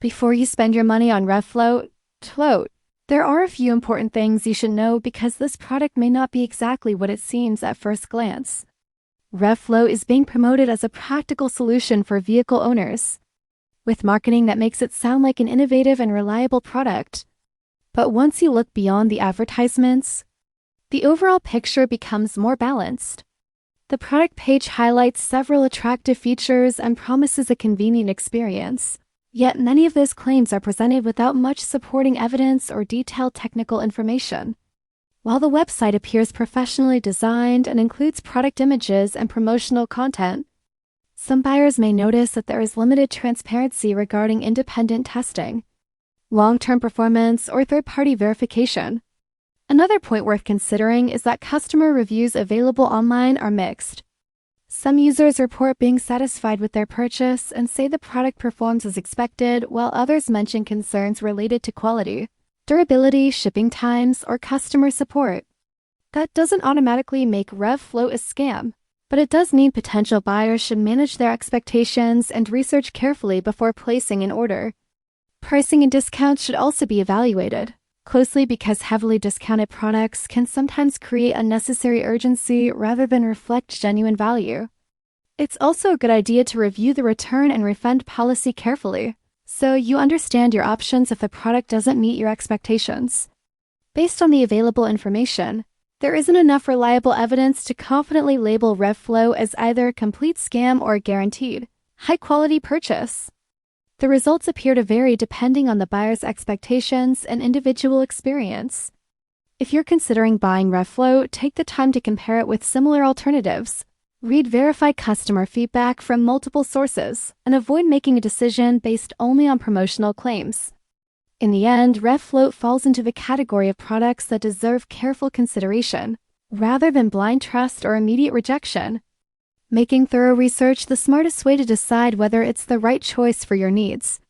Before you spend your money on Rev Float, there are a few important things you should know because this product may not be exactly what it seems at first glance. Rev Float is being promoted as a practical solution for vehicle owners, with marketing that makes it sound like an innovative and reliable product. But once you look beyond the advertisements, the overall picture becomes more balanced. The product page highlights several attractive features and promises a convenient experience. Yet many of those claims are presented without much supporting evidence or detailed technical information. While the website appears professionally designed and includes product images and promotional content, some buyers may notice that there is limited transparency regarding independent testing, long-term performance, or third-party verification. Another point worth considering is that customer reviews available online are mixed. Some users report being satisfied with their purchase and say the product performs as expected, while others mention concerns related to quality, durability, shipping times, or customer support. That doesn't automatically make Rev Float a scam, but it does mean potential buyers should manage their expectations and research carefully before placing an order. Pricing and discounts should also be evaluated closely because heavily discounted products can sometimes create unnecessary urgency rather than reflect genuine value. It's also a good idea to review the return and refund policy carefully, so you understand your options if the product doesn't meet your expectations. Based on the available information, there isn't enough reliable evidence to confidently label Rev Float as either a complete scam or a guaranteed, high-quality purchase. The results appear to vary depending on the buyer's expectations and individual experience. If you're considering buying Rev Float, take the time to compare it with similar alternatives. Read verified customer feedback from multiple sources, and avoid making a decision based only on promotional claims. In the end, Rev Float falls into the category of products that deserve careful consideration, rather than blind trust or immediate rejection. Making thorough research the smartest way to decide whether it's the right choice for your needs.